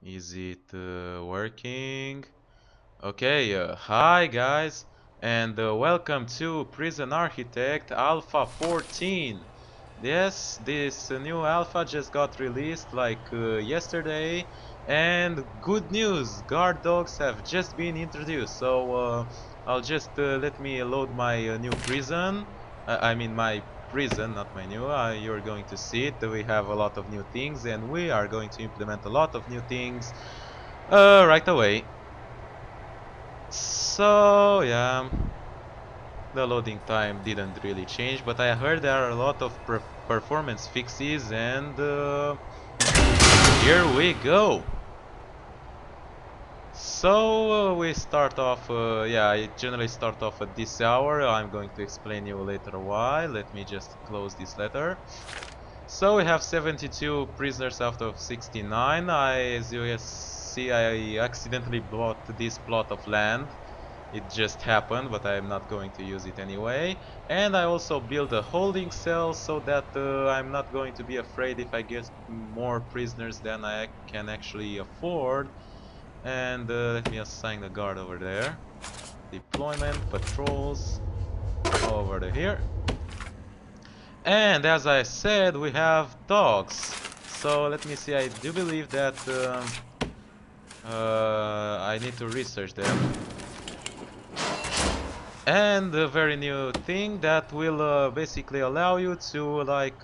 Is it working? Okay, hi guys, and welcome to Prison Architect Alpha 14. Yes, this new alpha just got released like yesterday, and good news, guard dogs have just been introduced. So I'll just let me load my new prison. I mean my prison, not my new. You're going to see it. We have a lot of new things, and we are going to implement a lot of new things right away. So yeah, the loading time didn't really change, but I heard there are a lot of performance fixes, and here we go. So we start off, yeah, I generally start off at this hour. I'm going to explain you later why. Let me just close this letter. So we have 72 prisoners out of 69. As you see, I accidentally bought this plot of land. It just happened, but I'm not going to use it anyway. And I also build a holding cell so that I'm not going to be afraid if I get more prisoners than I can actually afford. And let me assign a guard over there. Deployment, patrols, over to here. And as I said, we have dogs. So let me see, I do believe that I need to research them. And a very new thing that will basically allow you to like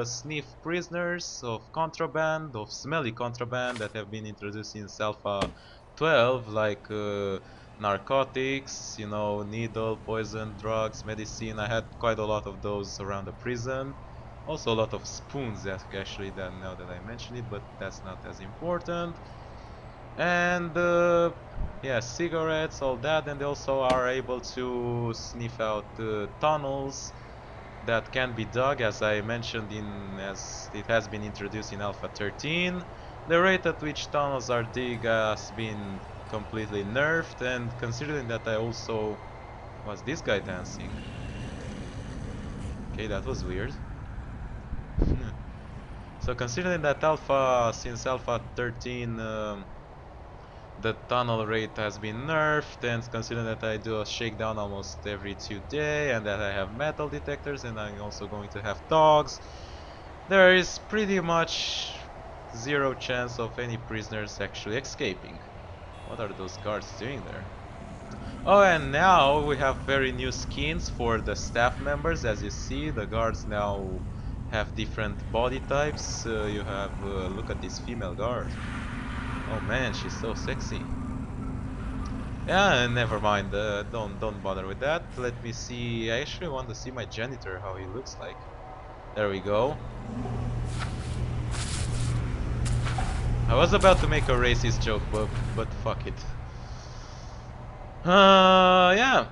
sniff prisoners of contraband, of smelly contraband that have been introduced in Alpha 12, like narcotics, you know, needle, poison, drugs, medicine. I had quite a lot of those around the prison. Also a lot of spoons, actually, that now that I mention it, but that's not as important. And yeah, cigarettes, all that, and they also are able to sniff out tunnels that can be dug, as I mentioned, as it has been introduced in Alpha 13. The rate at which tunnels are dug has been completely nerfed, and considering that I also was this guy dancing. Okay, that was weird. So considering that since Alpha 13 the tunnel rate has been nerfed, and considering that I do a shakedown almost every 2 days and that I have metal detectors and I'm also going to have dogs, there is pretty much zero chance of any prisoners actually escaping. What are those guards doing there? Oh, and now we have very new skins for the staff members. As you see, the guards now have different body types. You have, look at this female guard. Oh man, she's so sexy. Yeah, never mind. Don't bother with that. Let me see. I actually want to see my janitor, how he looks like. There we go. I was about to make a racist joke, but fuck it. Yeah.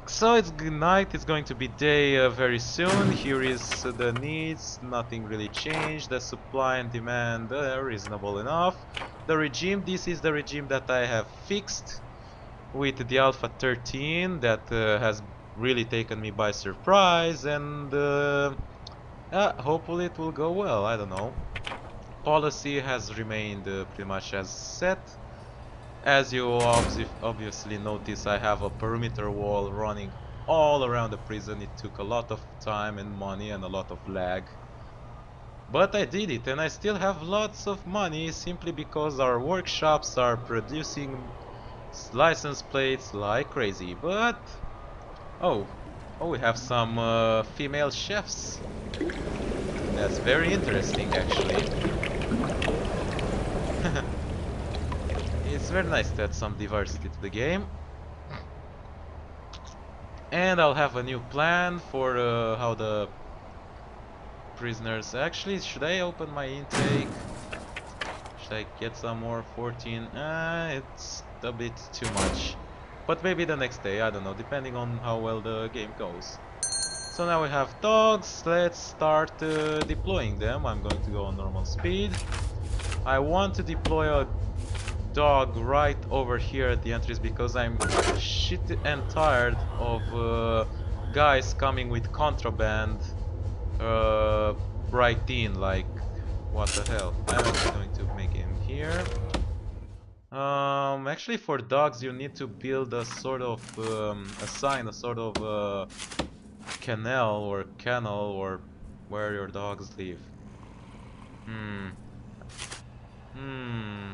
So it's good night. It's going to be day very soon. Here is the needs. Nothing really changed. The supply and demand reasonable enough. The regime. This is the regime that I have fixed with the Alpha 13 that has really taken me by surprise, and hopefully it will go well. I don't know. Policy has remained pretty much as set. As you obviously notice, I have a perimeter wall running all around the prison. It took a lot of time and money and a lot of lag. But I did it, and I still have lots of money simply because our workshops are producing license plates like crazy. But oh, we have some female chefs. That's very interesting, actually. It's very nice to add some diversity to the game. And I'll have a new plan for how the prisoners... Actually, should I open my intake? Should I get some more? 14? It's a bit too much. But maybe the next day, I don't know, depending on how well the game goes. So now we have dogs. Let's start deploying them. I'm going to go on normal speed. I want to deploy a dog right over here at the entries because I'm shit and tired of guys coming with contraband right in. Like, what the hell? I'm also going to make him Actually, for dogs, you need to build a sort of a sign, a sort of canal or kennel or where your dogs live. Hmm.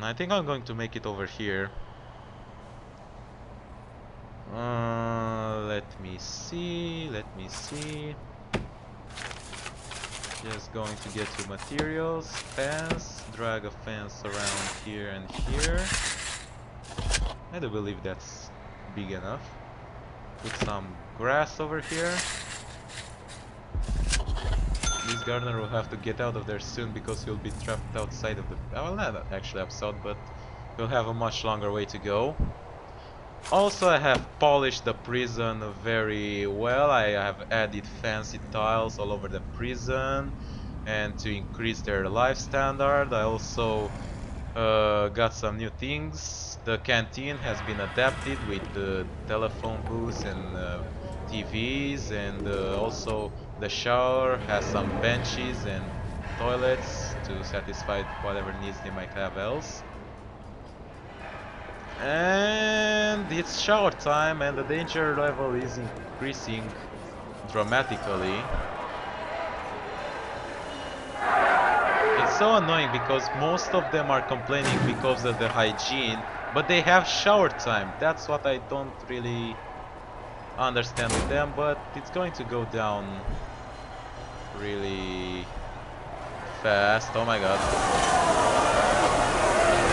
I think I'm going to make it over here. Let me see. Let me see. Just going to get to materials, fence, drag a fence around here and here. I do believe that's big enough. Put some grass over here. This gardener will have to get out of there soon because he'll be trapped outside of the... Well, not actually outside, but he'll have a much longer way to go. Also, I have polished the prison very well. I have added fancy tiles all over the prison and to increase their life standard. I also got some new things. The canteen has been adapted with the telephone booths and TVs, and also the shower has some benches and toilets to satisfy whatever needs they might have else. And it's shower time, and the danger level is increasing dramatically. It's so annoying because most of them are complaining because of the hygiene, but they have shower time. That's what I don't really understand with them, but it's going to go down really fast. Oh my god.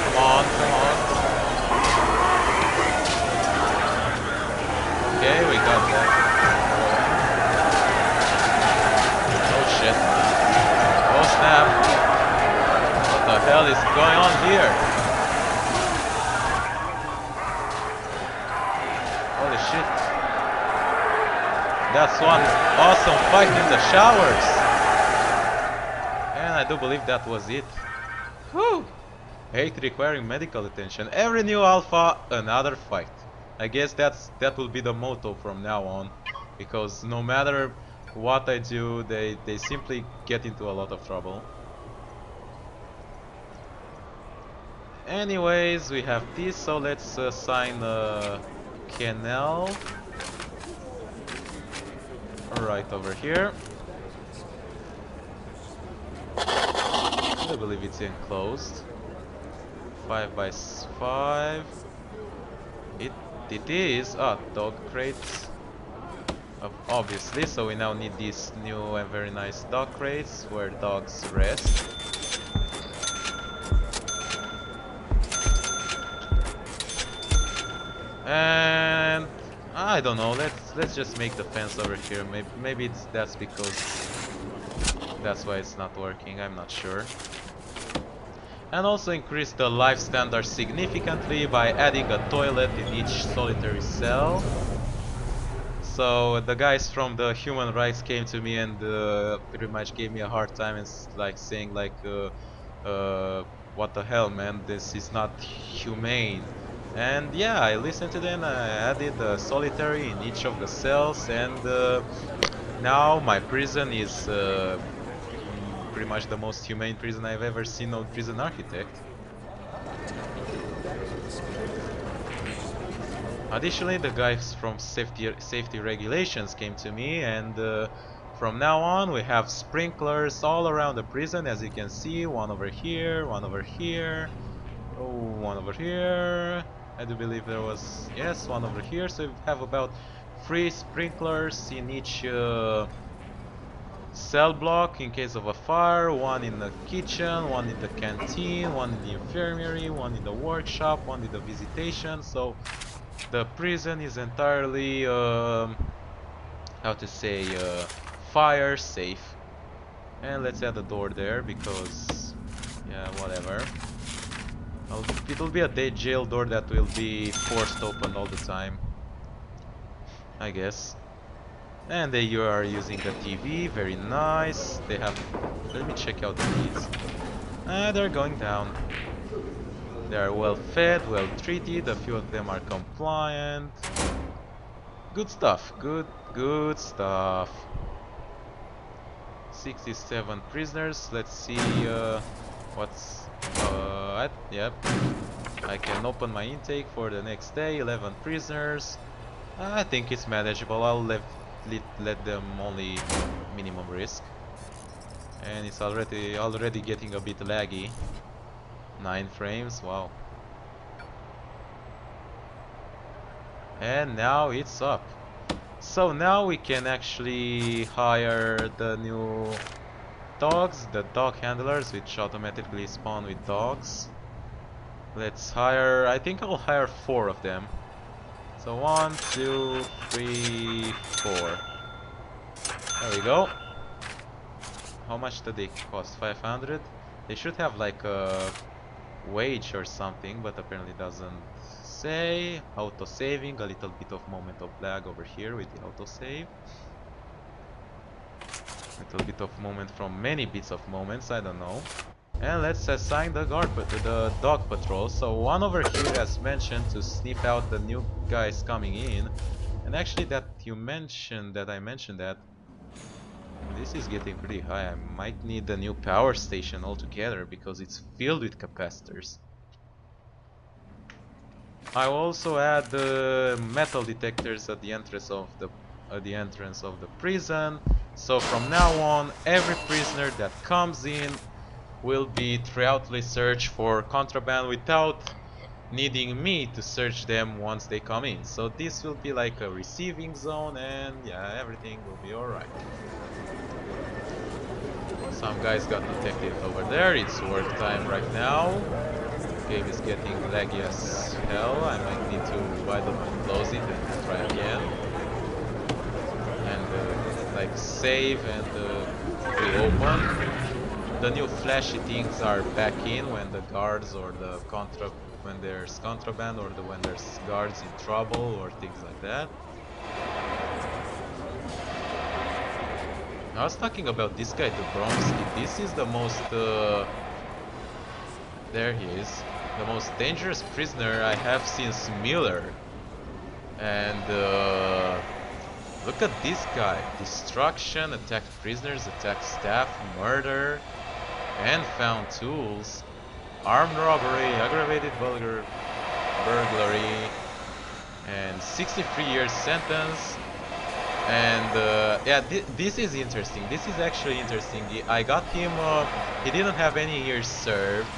Come on, come on. Okay, we got that. Oh shit. Oh snap. What the hell is going on here? Holy shit. That's one awesome fight in the showers. And I do believe that was it. Whew. Hate requiring medical attention. Every new alpha, another fight. I guess that will be the motto from now on, because no matter what I do, they simply get into a lot of trouble. Anyways, we have this, so let's assign a canal right over here. I believe it's enclosed. 5 by 5. It is dog crates. Obviously, so we now need these new and very nice dog crates where dogs rest. And I don't know. Let's just make the fence over here. Maybe that's because that's why it's not working. I'm not sure. And also increase the life standard significantly by adding a toilet in each solitary cell. So the guys from the human rights came to me and pretty much gave me a hard time and like saying like, what the hell, man, this is not humane. And yeah, I listened to them. I added a solitary in each of the cells, and now my prison is pretty much the most humane prison I've ever seen on Prison Architect. Additionally, the guys from safety regulations came to me, and from now on we have sprinklers all around the prison, as you can see. One over here, one over here, oh, one over here. I do believe there was, yes, one over here. So we have about 3 sprinklers in each cell block in case of a fire. One in the kitchen, one in the canteen, one in the infirmary, one in the workshop, one in the visitation. So the prison is entirely, how to say, fire safe. And let's add a door there because, yeah, whatever. It'll be a day jail door that will be forced open all the time, I guess. And there you are using the TV, very nice. They have, let me check out the needs. They're going down. They are well fed, well treated, a few of them are compliant. Good stuff, good stuff. 67 prisoners, let's see what's, yep. I can open my intake for the next day. 11 prisoners. I think it's manageable. I'll let them only minimum risk. And it's already getting a bit laggy. 9 frames, wow. And now it's up. So now we can actually hire the new dogs, the dog handlers, which automatically spawn with dogs. Let's hire, I think I'll hire 4 of them. So 1, 2, 3, 4. There we go. How much do they cost? 500? They should have like a wage or something, but apparently doesn't say. Auto-saving, a little bit of moment of lag over here with the auto-save. Little bit of moment from many bits of moments, I don't know. And let's assign the dog patrol. So one over here as mentioned to sniff out the new guys coming in. And actually that I mentioned that this is getting pretty high. I might need a new power station altogether because it's filled with capacitors. I will also add the metal detectors at the entrance of the prison. So from now on, every prisoner that comes in will be thoroughly searched for contraband without needing me to search them once they come in. So this will be like a receiving zone, and yeah, everything will be alright. Some guys got detected over there. It's work time right now. Game is getting laggy as hell. I might need to wide open close it and try again. And like save and reopen. The new flashy things are back in when the guards or the when there's contraband or when there's guards in trouble or things like that. I was talking about this guy, Dobromsky. This is the most there he is. The most dangerous prisoner I have since Miller. And look at this guy. Destruction, attacked prisoners, attacked staff, murder, and found tools, armed robbery, aggravated burglary, and 63 years sentence. And yeah, this is interesting. This is actually interesting. I got him, he didn't have any years served,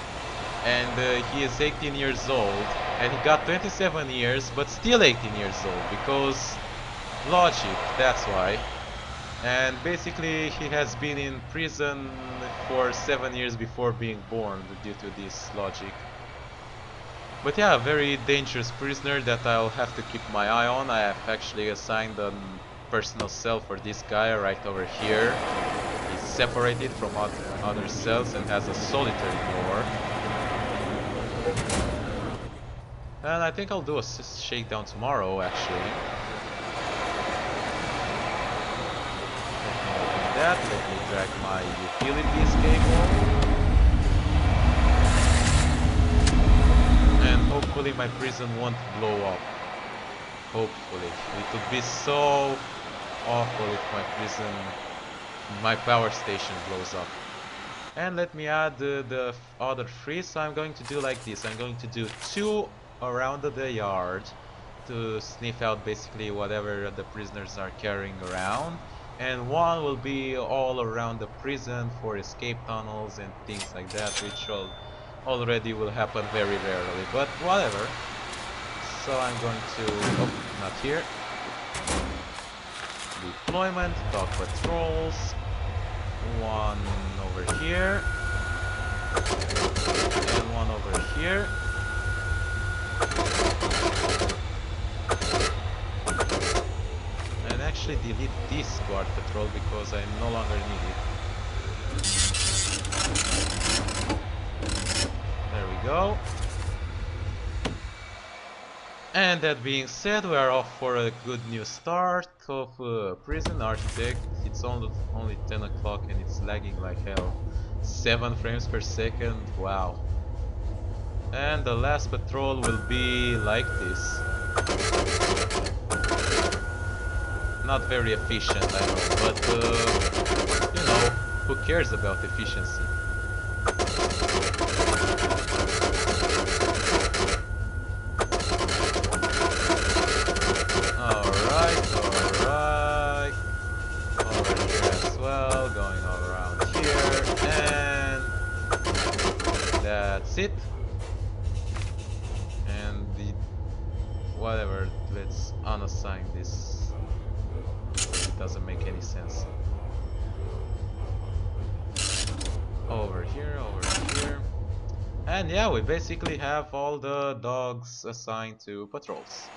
and he is 18 years old, and he got 27 years, but still 18 years old, because logic, that's why. And basically he has been in prison for 7 years before being born due to this logic. But yeah, a very dangerous prisoner that I'll have to keep my eye on. I have actually assigned a personal cell for this guy right over here. He's separated from other cells and has a solitary door. And I think I'll do a shakedown tomorrow, actually. Let me drag my utilities cable, and hopefully my prison won't blow up. Hopefully. It would be so awful if my power station blows up. And let me add the other 3, so I'm going to do like this. I'm going to do 2 around the yard to sniff out basically whatever the prisoners are carrying around. And 1 will be all around the prison for escape tunnels and things like that, which already will happen very rarely, but whatever. So I'm going to, oh, not here. Deployment, dog patrols, 1 over here, and 1 over here. And actually delete this guard patrol because I no longer need it. There we go. And that being said, we are off for a good new start of Prison Architect. It's only 10 o'clock and it's lagging like hell. 7 frames per second, wow. And the last patrol will be like this. Not very efficient, I know, but you know, who cares about efficiency? sit. And the whatever, let's unassign this. It doesn't make any sense. Over here, over here. And yeah, we basically have all the dogs assigned to patrols.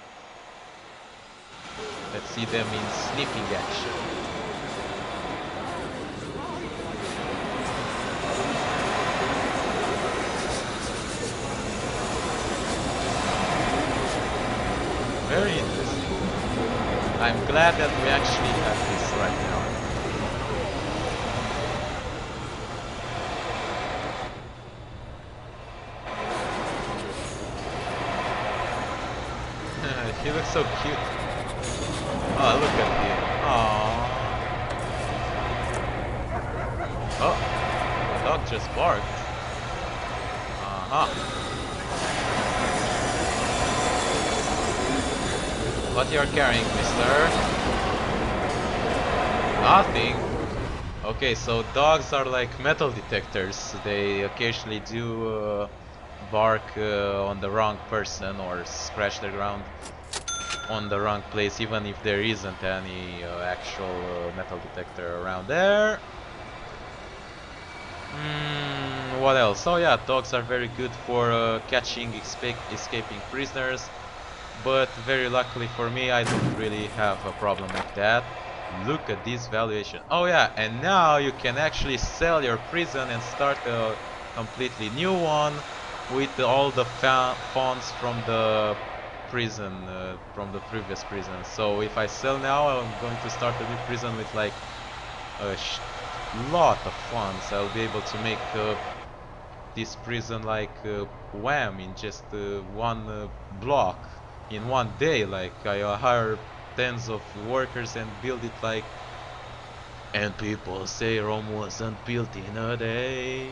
Let's see them in sniffing action. Very interesting. I'm glad that we actually have this right now. He looks so cute. Oh, look at him. Aww. Oh, the dog just barked. Uh-huh. What you're carrying, mister? Nothing. Okay, so dogs are like metal detectors. They occasionally do bark on the wrong person or scratch the ground on the wrong place, even if there isn't any actual metal detector around there. What else? Oh yeah, dogs are very good for catching escaping prisoners, but very luckily for me, I don't really have a problem with that. Look at this valuation. Oh yeah, and now you can actually sell your prison and start a completely new one with all the funds from the prison, from the previous prison. So if I sell now, I'm going to start a new prison with like a lot of funds. I'll be able to make this prison like wham in just one block in one day. Like I hire tens of workers and build it like. And people say Rome wasn't built in a day.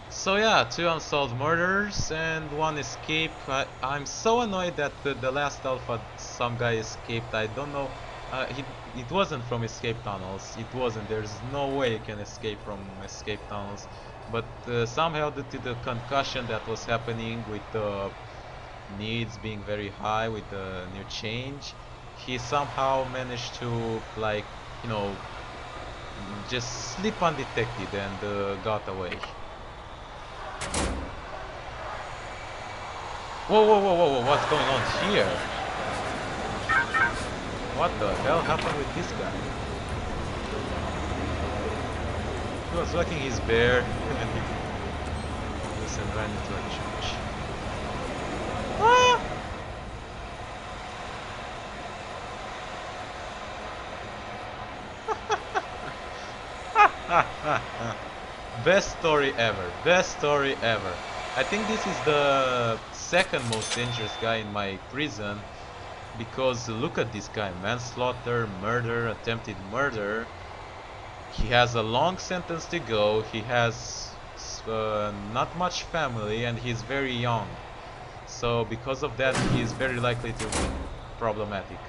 So yeah, 2 unsolved murders and 1 escape. I'm so annoyed that the last alpha some guy escaped. I don't know. It wasn't from escape tunnels. It wasn't. There's no way you can escape from escape tunnels. But somehow due to the concussion that was happening with the needs being very high with the new change, he somehow managed to, like, you know, just slip undetected and got away. Whoa, whoa, whoa, whoa, whoa, what's going on here? What the hell happened with this guy? He was walking his bear and he just ran into a church. Ah! Best story ever. Best story ever. I think this is the second most dangerous guy in my prison, because look at this guy: manslaughter, murder, attempted murder. He has a long sentence to go. He has not much family and he's very young. So because of that, he is very likely to be problematic.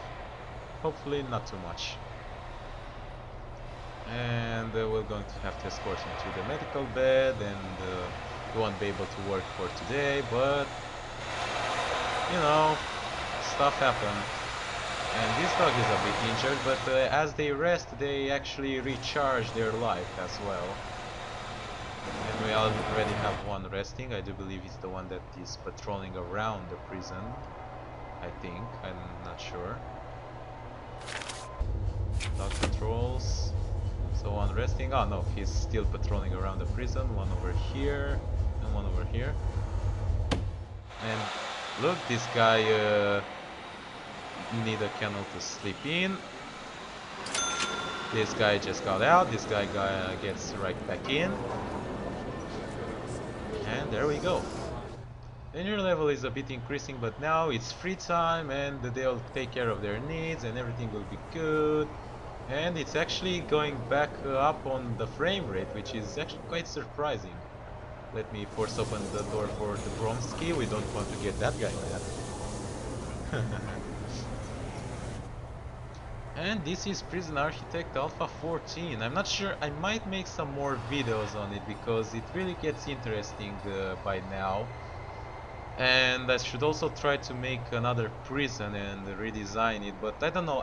Hopefully not too much. And we're going to have to escort him to the medical bed, and he won't be able to work for today, but you know, stuff happens. And this dog is a bit injured, but as they rest, they actually recharge their life as well. And we already have one resting. I do believe he's the one that is patrolling around the prison. I think, I'm not sure. Dog patrols. So one resting. Oh no, he's still patrolling around the prison. One over here and one over here. And look, this guy need a kennel to sleep in. This guy just got out. This guy gets right back in. And there we go. Danger level is a bit increasing, but now it's free time and they'll take care of their needs and everything will be good. And it's actually going back up on the frame rate, which is actually quite surprising. Let me force open the door for the Bromsky. We don't want to get that guy mad. And this is Prison Architect Alpha 14. I'm not sure, I might make some more videos on it because it really gets interesting by now. And I should also try to make another prison and redesign it, but I don't know,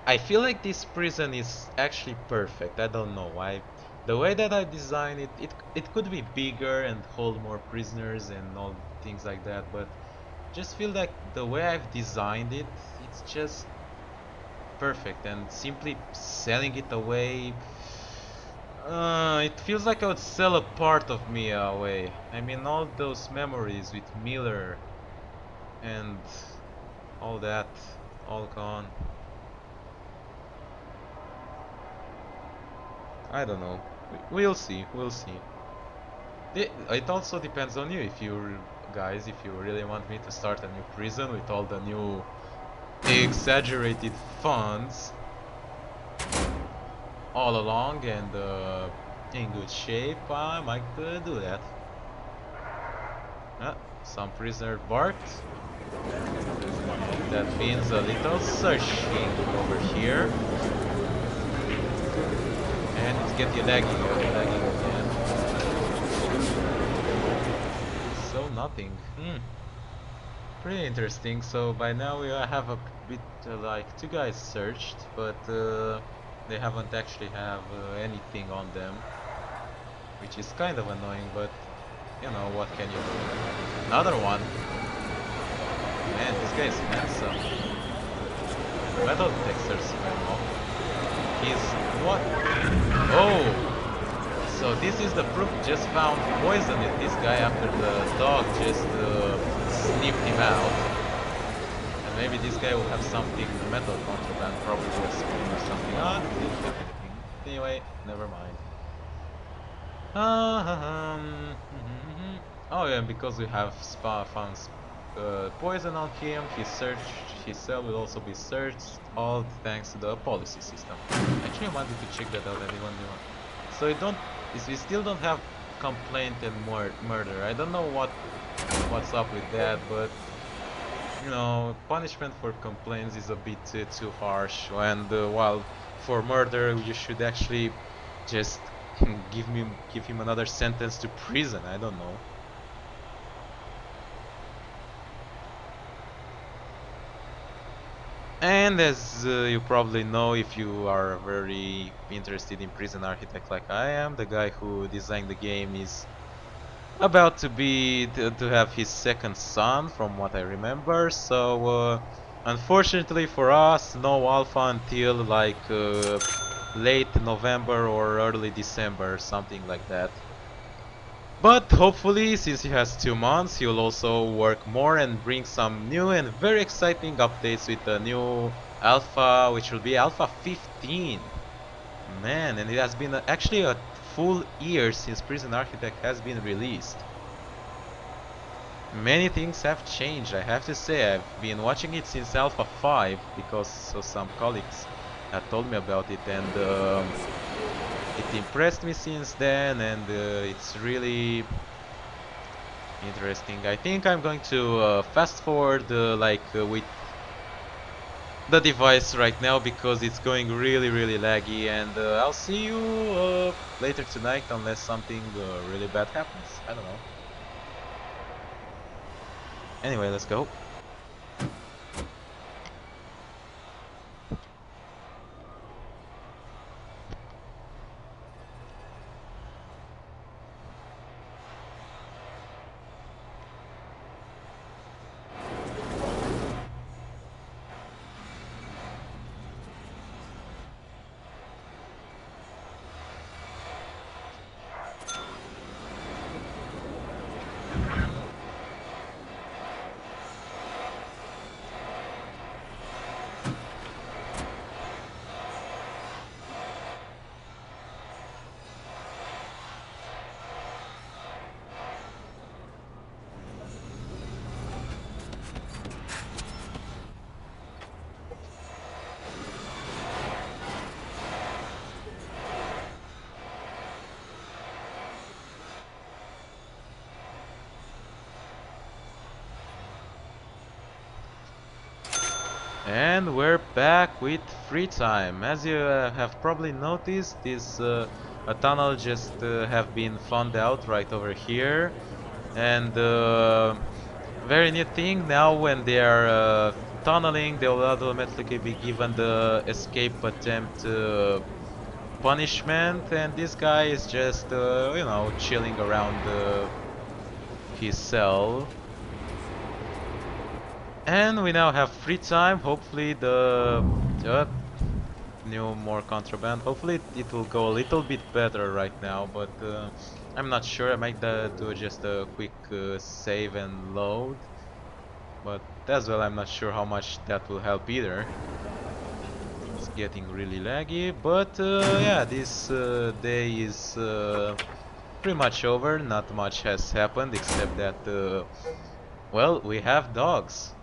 I feel like this prison is actually perfect. I don't know why. The way that I designed it, it could be bigger and hold more prisoners and all things like that, but just feel like the way I've designed it, it's just perfect, and simply selling it away, it feels like I would sell a part of me away. I mean, all those memories with Miller and all that, all gone. I don't know. We'll see. We'll see. It also depends on you. If you guys, if you really want me to start a new prison with all the new exaggerated funds all along and in good shape, I might do that. Some prisoner barked. That means a little searching over here. And it's getting lagging again. So nothing. Pretty interesting. So by now we have a bit like two guys searched, but they haven't actually have anything on them, which is kind of annoying, but you know, what can you do? Another one. Man, this guy is handsome. Metal detectors went off. He's what? Oh! So this is the proof. Just found poison in this guy after the dog just sniffed him out. And maybe this guy will have something metal contraband, probably a spoon or something. Ah, didn't have anything. Anyway, never mind. Oh yeah, because we have found poison on him, his cell will also be searched, all thanks to the policy system. Actually, I wanted to check that out. Anyone? So we still don't have complaint and murder. I don't know what's up with that, but you know, punishment for complaints is a bit too harsh. And while for murder, you should actually just give him another sentence to prison. I don't know. And as you probably know, if you are very interested in Prison Architect like I am, the guy who designed the game is about to have his second son, from what I remember. So unfortunately for us, no alpha until like late November or early December, something like that. But hopefully, since he has 2 months, he will also work more and bring some new and very exciting updates with the new alpha, which will be alpha 15. Man, and it has been actually a full year since Prison Architect has been released. Many things have changed, I have to say. I've been watching it since alpha 5 because some colleagues had told me about it, and it impressed me since then, and it's really interesting. I think I'm going to fast forward with the device right now because it's going really laggy, and I'll see you later tonight unless something really bad happens. I don't know. Anyway, let's go. And we're back with free time. As you have probably noticed, this a tunnel just have been found out right over here. And very neat thing, now when they are tunneling, they will automatically be given the escape attempt punishment. And this guy is just, you know, chilling around his cell. And we now have free time. Hopefully the new more contraband. Hopefully it will go a little bit better right now, but I'm not sure. I might do just a quick save and load, but as well I'm not sure how much that will help either. It's getting really laggy, but yeah, this day is pretty much over. Not much has happened except that well, we have dogs.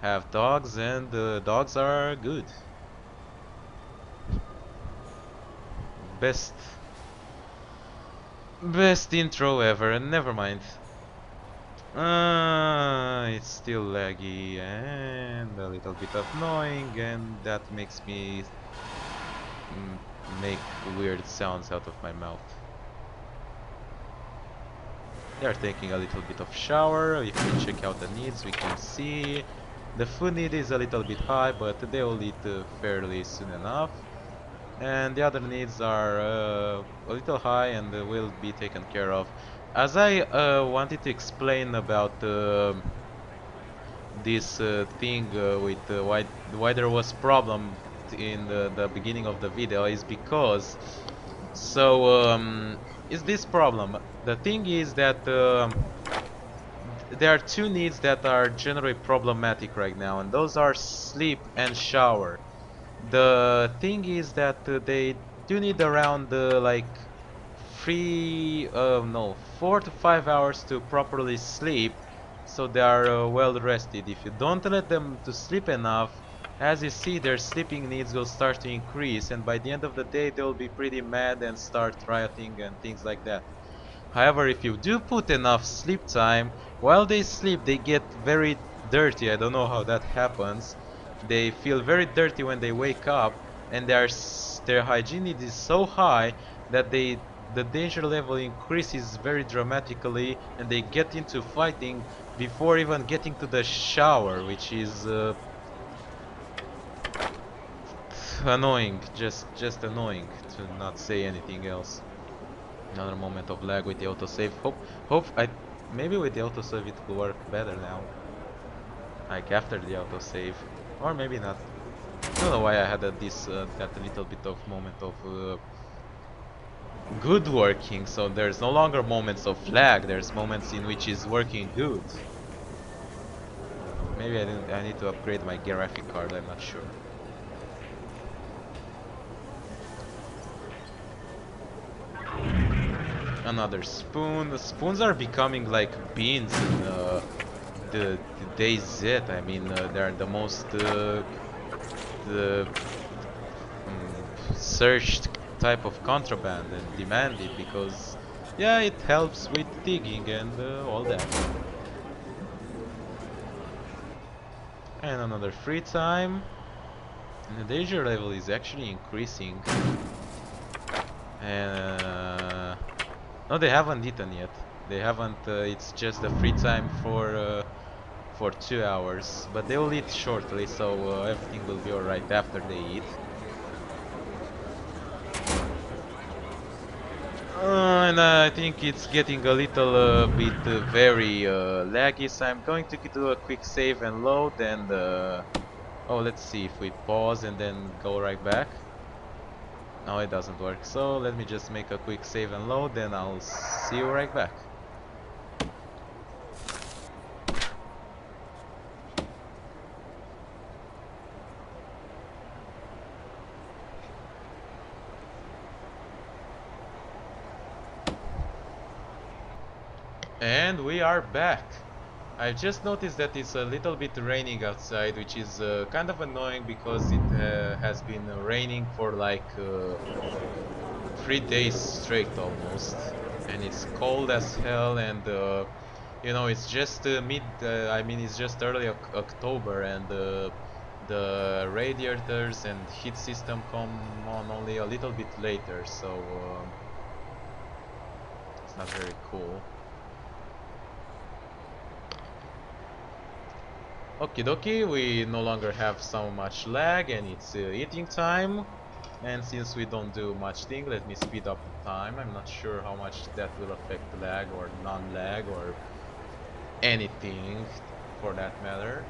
Have dogs, and dogs are good. Best intro ever. Never mind. It's still laggy and a little bit annoying, and that makes me make weird sounds out of my mouth. They are taking a little bit of shower. If we check out the needs, we can see the food need is a little bit high, but they will eat fairly soon enough. And the other needs are a little high and will be taken care of. As I wanted to explain about this thing with why there was problem in the beginning of the video is because is this problem. The thing is that there are two needs that are generally problematic right now, and those are sleep and shower. The thing is that they do need around like 4 to 5 hours to properly sleep, so they are well rested. If you don't let them to sleep enough, as you see, their sleeping needs will start to increase, and by the end of the day they will be pretty mad and start rioting and things like that. However, if you do put enough sleep time, while they sleep they get very dirty. I don't know how that happens. They feel very dirty when they wake up, and their hygiene need is so high that the danger level increases very dramatically, and they get into fighting before even getting to the shower, which is annoying, just annoying, to not say anything else. Another moment of lag with the autosave. Maybe with the autosave it will work better now. Like after the autosave, or maybe not. I don't know why I had that little bit of moment of good working. So there's no longer moments of lag. There's moments in which it's working good. Maybe I need to upgrade my graphic card. I'm not sure. Another spoon. The spoons are becoming like beans in the DayZ. I mean, they're the most searched type of contraband and demanded because, yeah, it helps with digging and all that. And another free time. And the danger level is actually increasing. And no, they haven't eaten yet. They haven't. It's just a free time for 2 hours, but they will eat shortly, so everything will be alright after they eat. And I think it's getting a little bit very laggy, so I'm going to do a quick save and load, and oh, let's see if we pause and then go right back. No, it doesn't work, so let me just make a quick save and load, then I'll see you right back. And we are back. I've just noticed that it's a little bit raining outside, which is kind of annoying because it has been raining for like 3 days straight almost, and it's cold as hell, and you know, it's just I mean, it's just early October, and the radiators and heat system come on only a little bit later, so it's not very cool. Okie dokie, we no longer have so much lag and it's eating time. And since we don't do much thing, let me speed up the time. I'm not sure how much that will affect lag or non-lag or anything for that matter.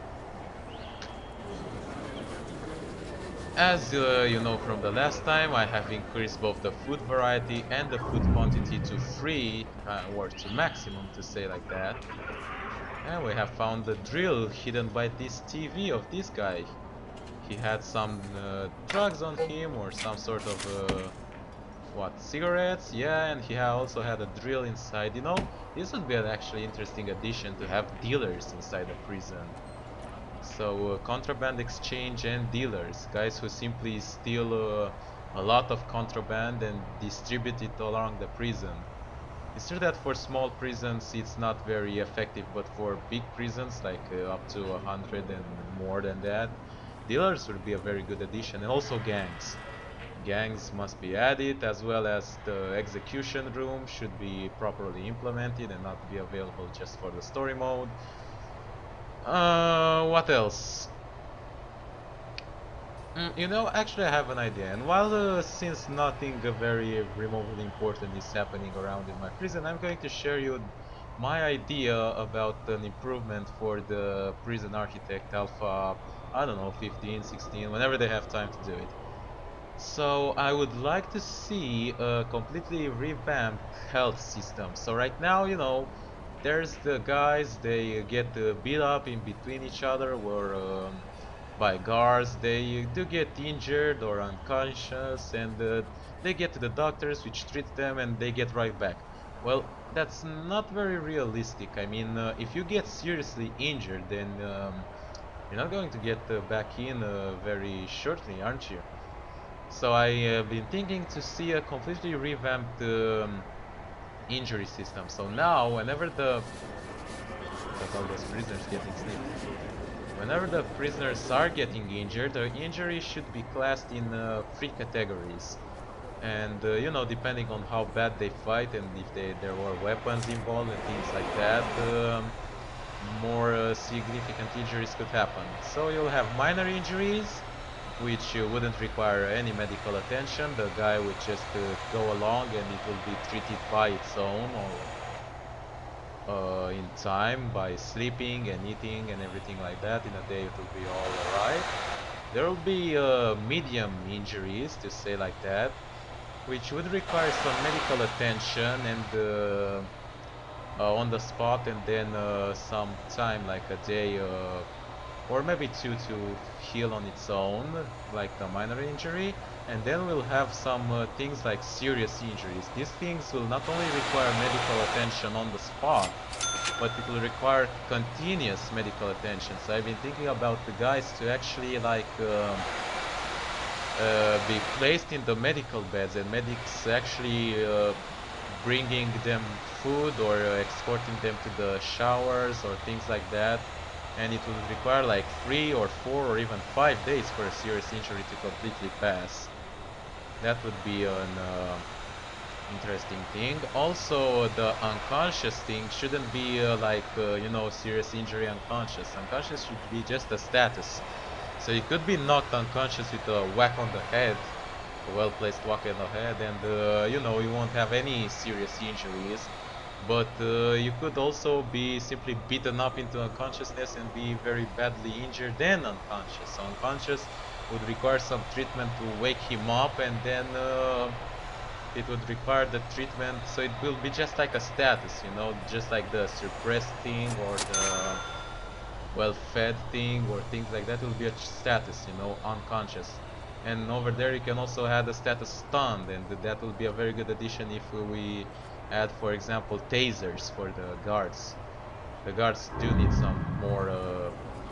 As you know from the last time, I have increased both the food variety and the food quantity to 3, or to maximum, to say like that. And we have found the drill hidden by this TV of this guy. He had some drugs on him or some sort of what, cigarettes? Yeah, and he also had a drill inside. You know, this would be an actually interesting addition to have dealers inside the prison. So contraband exchange and dealers, guys who simply steal a lot of contraband and distribute it along the prison. It's true that for small prisons it's not very effective, but for big prisons like up to 100 and more than that, dealers would be a very good addition. And also gangs. Gangs must be added, as well as the execution room should be properly implemented and not be available just for the story mode. What else? You know, actually I have an idea, and while since nothing very remotely important is happening around in my prison, I'm going to share you my idea about an improvement for the prison architect alpha, I don't know, 15, 16, whenever they have time to do it. So I would like to see a completely revamped health system. So right now, you know, there's the guys, they get beat up in between each other, or by guards, they do get injured or unconscious, and they get to the doctors which treat them and they get right back. Well, that's not very realistic. I mean, if you get seriously injured, then you're not going to get back in very shortly, aren't you? So I have been thinking to see a completely revamped injury system. So now, whenever all those prisoners getting snipped. Whenever the prisoners are getting injured, the injury should be classed in 3 categories. And you know, depending on how bad they fight and if there were weapons involved and things like that, more significant injuries could happen. So you'll have minor injuries, which wouldn't require any medical attention. The guy would just go along and it will be treated by its own, or in time, by sleeping and eating and everything like that. In a day it will be all alright. There will be medium injuries, to say like that, which would require some medical attention and on the spot, and then some time, like a day or maybe 2 to heal on its own, like the minor injury. And then we'll have some things like serious injuries. These things will not only require medical attention on the spot, but it will require continuous medical attention. So I've been thinking about the guys to actually like be placed in the medical beds, and medics actually bringing them food or escorting them to the showers or things like that. And it will require like 3 or 4 or even 5 days for a serious injury to completely pass. That would be an interesting thing. Also, the unconscious thing shouldn't be you know, serious injury unconscious. Unconscious should be just a status. So you could be knocked unconscious with a whack on the head, a well-placed whack on the head, and you know, you won't have any serious injuries. But you could also be simply beaten up into unconsciousness and be very badly injured then unconscious. So unconscious would require some treatment to wake him up, and then it would require the treatment, so it will be just like a status, you know, just like the suppressed thing or the well-fed thing or things like that. Will be a status, you know, unconscious. And over there you can also add a status stunned, and that will be a very good addition if we add, for example, tasers for the guards. The guards do need some more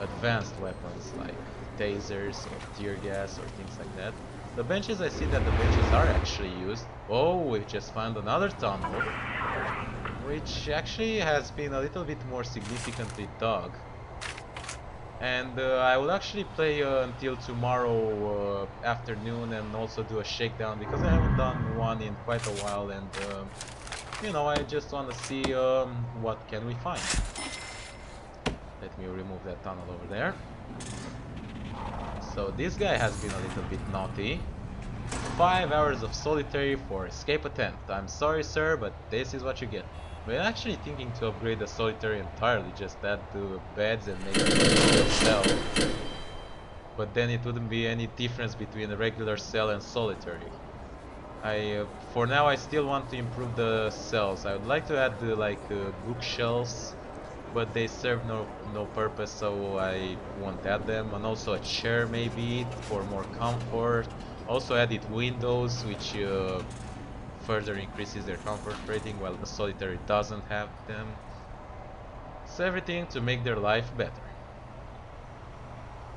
advanced weapons like tasers or tear gas or things like that. The benches, I see that the benches are actually used. Oh, we just found another tunnel, which actually has been a little bit more significantly dug. And I will actually play until tomorrow afternoon and also do a shakedown because I haven't done one in quite a while, and you know, I just want to see what can we find. Let me remove that tunnel over there. So this guy has been a little bit naughty. 5 hours of solitary for escape attempt. I'm sorry, sir, but this is what you get. We're actually thinking to upgrade the solitary entirely, just add the beds and make it a cell. But then it wouldn't be any difference between a regular cell and solitary. For now, I still want to improve the cells. I would like to add the bookshelves, but they serve no purpose, so I won't add them. And also a chair maybe for more comfort. Also added windows, which further increases their comfort rating, while the solitary doesn't have them. So everything to make their life better.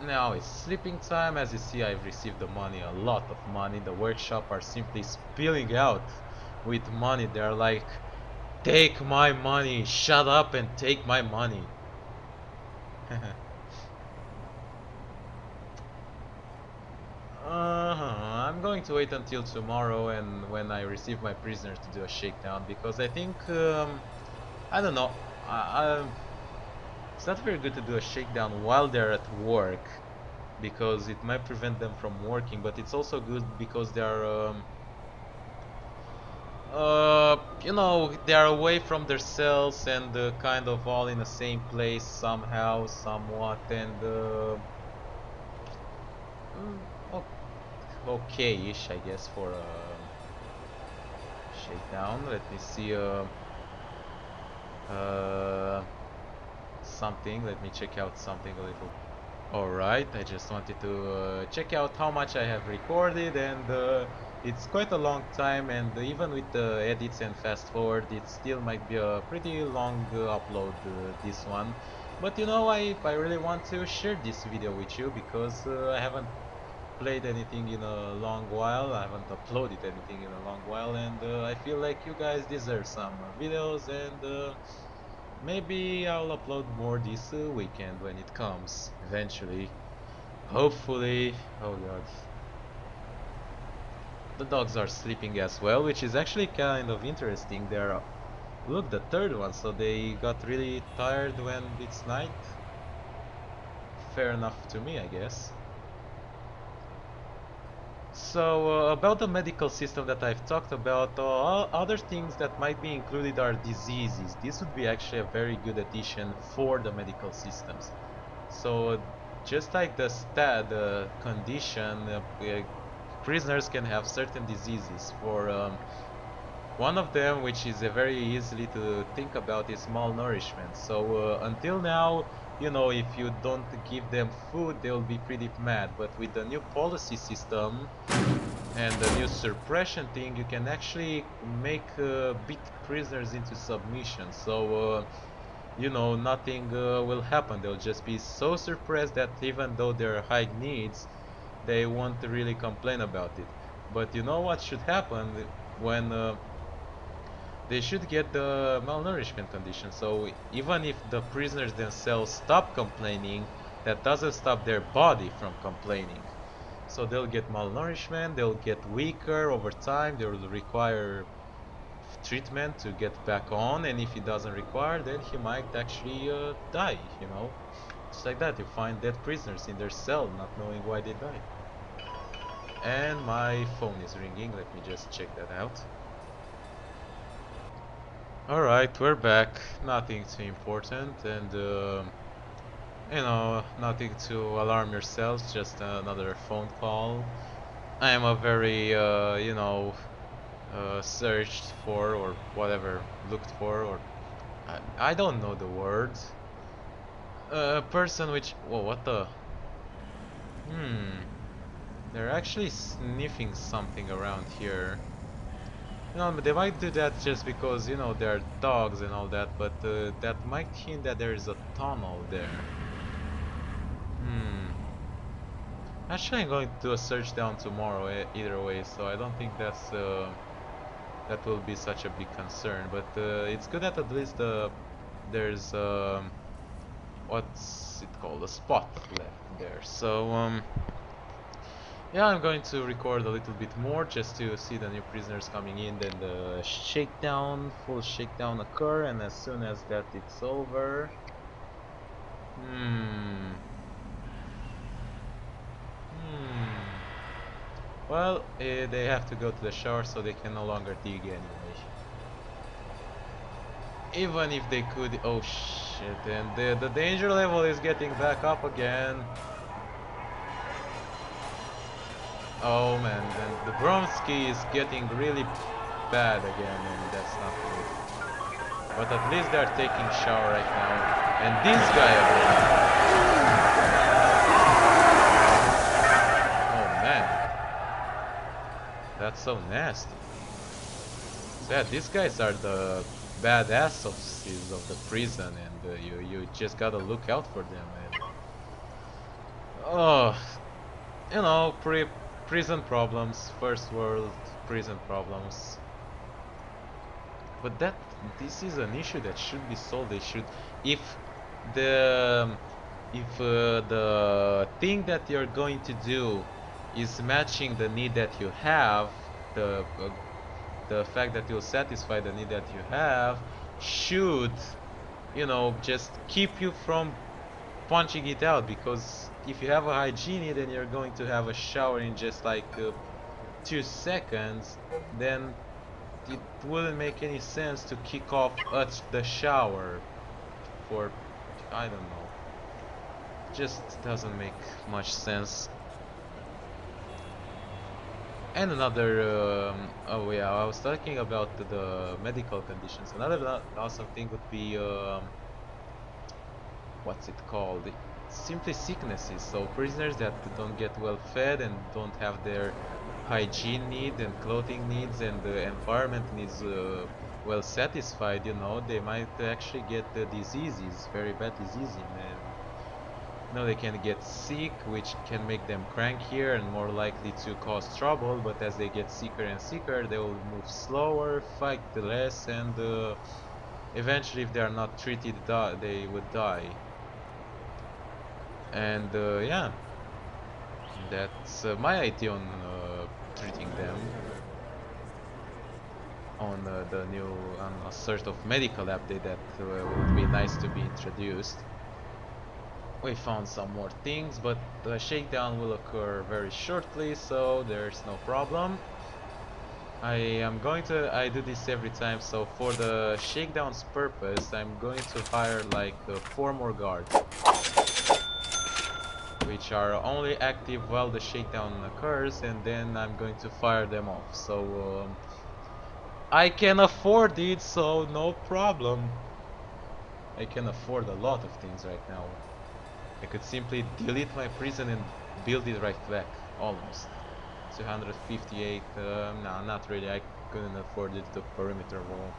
Now it's sleeping time. As you see, I've received the money, a lot of money. The workshop are simply spilling out with money. They're like, take my money, shut up and take my money. I'm going to wait until tomorrow and when I receive my prisoners to do a shakedown, because I think, I don't know, it's not very good to do a shakedown while they're at work, because it might prevent them from working, but it's also good because they're, you know, they are away from their cells and kind of all in the same place somehow, somewhat, and okay-ish, I guess, for a shakedown. Let me see something. Let me check out something a little. Alright, I just wanted to check out how much I have recorded, and it's quite a long time, and even with the edits and fast forward, it still might be a pretty long upload, this one. But you know, I really want to share this video with you because I haven't played anything in a long while, I haven't uploaded anything in a long while, and I feel like you guys deserve some videos, and maybe I'll upload more this weekend when it comes, eventually. Hopefully. Oh god. The dogs are sleeping as well, which is actually kind of interesting. They're, look, the third one, so they got really tired when it's night. Fair enough to me, I guess. So about the medical system that I've talked about, other things that might be included are diseases. This would be actually a very good addition for the medical systems. So just like the condition, prisoners can have certain diseases. For one of them, which is very easily to think about, is malnourishment. So until now, you know, if you don't give them food, they'll be pretty mad. But with the new policy system and the new suppression thing, you can actually make beat prisoners into submission. So you know, nothing will happen. They'll just be so suppressed that even though they're high needs, they won't really complain about it. But you know what should happen when they should get the malnourishment condition. So even if the prisoners themselves stop complaining, that doesn't stop their body from complaining. So they'll get malnourishment, they'll get weaker over time, they will require treatment to get back on, and if he doesn't require, then he might actually die, you know. It's like that, you find dead prisoners in their cell not knowing why they died. And my phone is ringing, let me just check that out. Alright, we're back. Nothing too important, and you know, nothing to alarm yourselves, just another phone call. I am a very, you know, searched for or whatever, looked for, or I don't know the word. A person which, whoa, what the? They're actually sniffing something around here. You know, but they might do that just because, you know, they're dogs and all that, but that might hint that there is a tunnel there. Actually, I'm going to do a search down tomorrow either way, so I don't think that's that will be such a big concern. But it's good that at least there's what's it called, a spot left there. So yeah, I'm going to record a little bit more just to see the new prisoners coming in, then the shakedown, full shakedown occur, and as soon as that it's over. Well, they have to go to the shower, so they can no longer dig anyway. Even if they could, oh shit, and the danger level is getting back up again. Oh man, then the Bromsky is getting really bad again, and that's not good. But at least they're taking shower right now. And this guy again. Oh man. That's so nasty. So yeah, these guys are the badasses of the prison, and you just gotta look out for them. And oh, you know, prison problems, first world prison problems. But this is an issue that should be solved. They should, if the the thing that you're going to do is matching the need that you have, the fact that you'll satisfy the need that you have should, you know, just keep you from punching it out. Because if you have a hygiene need and you're going to have a shower in just like 2 seconds, then it wouldn't make any sense to kick off the shower for, I don't know, just doesn't make much sense. And another, oh yeah, I was talking about the medical conditions. Another awesome thing would be, what's it called? Simply sicknesses. So prisoners that don't get well fed and don't have their hygiene needs and clothing needs and the environment needs well satisfied, you know, they might actually get diseases, very bad diseases, and you know, they can get sick, which can make them crankier and more likely to cause trouble. But as they get sicker and sicker, they will move slower, fight less, and eventually, if they are not treated, they would die. And yeah, that's my idea on treating them on the new a sort of medical update that would be nice to be introduced. We found some more things, but the shakedown will occur very shortly, so there's no problem. I do this every time, so for the shakedown's purpose, I'm going to hire like 4 more guards, which are only active while the shakedown occurs, and then I'm going to fire them off. So I can afford it, so no problem. I can afford a lot of things right now. I could simply delete my prison and build it right back, almost. 258, no, not really, I couldn't afford it, the perimeter wall.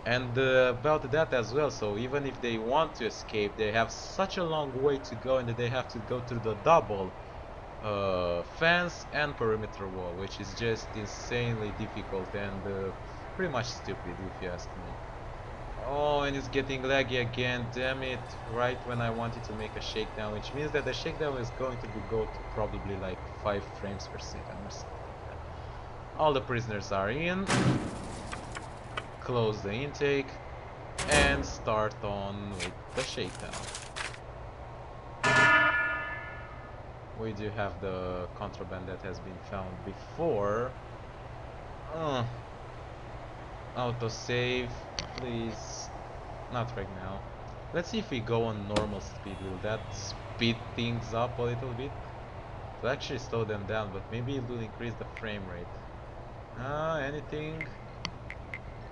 And about that as well, so even if they want to escape, they have such a long way to go, and they have to go through the double fence and perimeter wall, which is just insanely difficult and pretty much stupid if you ask me. Oh, and it's getting laggy again, damn it, right when I wanted to make a shakedown, which means that the shakedown is going to go to probably like 5 frames per second or something like that. All the prisoners are in, close the intake, and start on with the shakedown. We do have the contraband that has been found before. Autosave, please. Not right now. Let's see if we go on normal speed. Will that speed things up a little bit? It'll actually slow them down, but maybe it will increase the frame rate. Anything?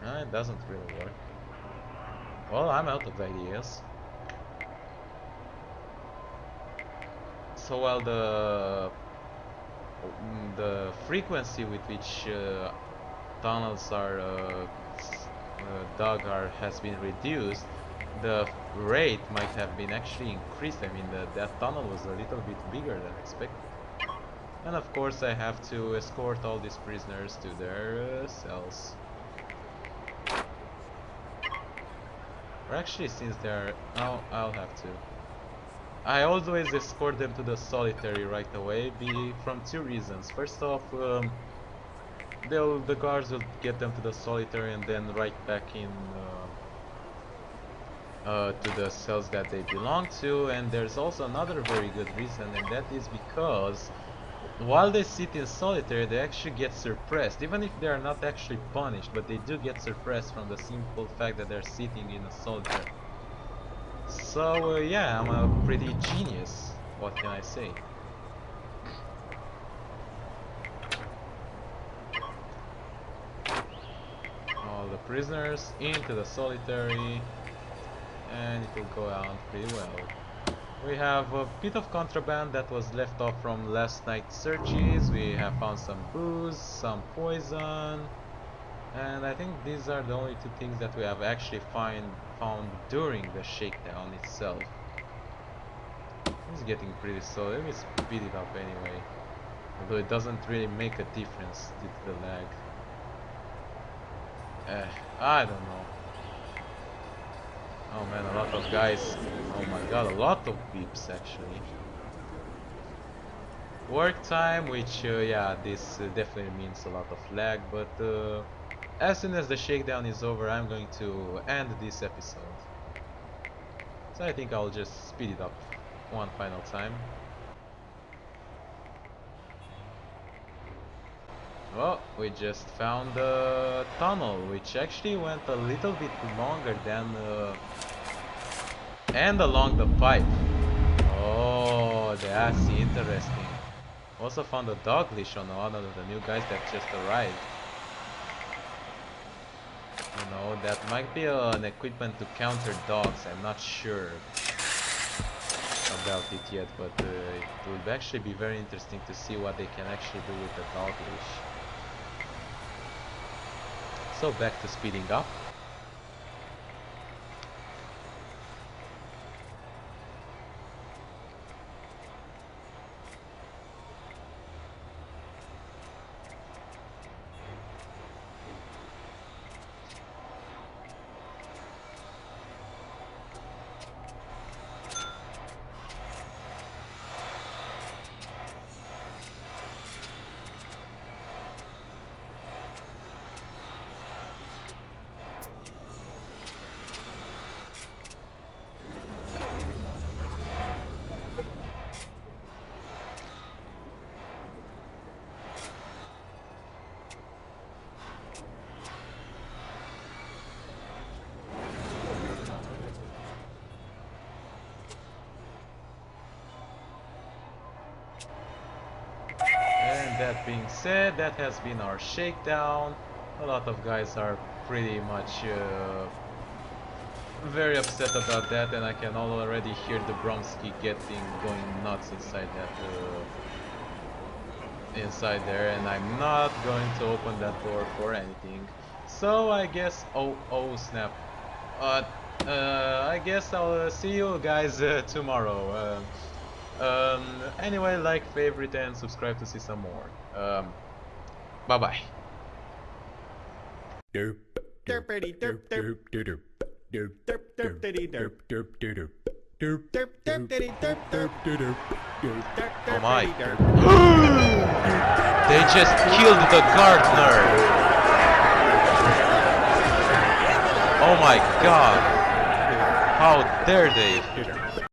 It doesn't really work. Well, I'm out of ideas. So while the frequency with which tunnels are dug has been reduced, the rate might have been actually increased. I mean, that tunnel was a little bit bigger than expected. And of course I have to escort all these prisoners to their cells. Or actually, since they're... Oh, I'll have to. I always escort them to the solitary right away, from two reasons. First off, the guards will get them to the solitary and then right back in to the cells that they belong to. And there's also another very good reason, and that is because while they sit in solitary, they actually get suppressed, even if they are not actually punished, but they do get suppressed from the simple fact that they're sitting in a solitary. So yeah, I'm a pretty genius. What can I say? All the prisoners into the solitary, and it will go out pretty well. We have a bit of contraband that was left off from last night's searches. We have found some booze, some poison, and I think these are the only two things that we have actually found during the shakedown itself. It's getting pretty slow. Let me speed it up anyway, although it doesn't really make a difference due to the lag. I don't know. Oh man, a lot of guys. Oh my god, a lot of beeps actually. Work time, which yeah, this definitely means a lot of lag, but as soon as the shakedown is over, I'm going to end this episode. So I think I'll just speed it up one final time. Well, we just found a tunnel, which actually went a little bit longer than and along the pipe. Oh, that's interesting. Also found a dog leash on one of the new guys that just arrived. You know, that might be an equipment to counter dogs. I'm not sure about it yet, but it will actually be very interesting to see what they can actually do with the dog leash. So back to speeding up. That being said, that has been our shakedown. A lot of guys are pretty much very upset about that, and I can already hear the Bromsky going nuts inside there, and I'm not going to open that door for anything. So I guess oh snap. I guess I'll see you guys tomorrow. Anyway, like, favorite, and subscribe to see some more. Bye bye. Oh my. They just killed the gardener. Oh my god. How dare they?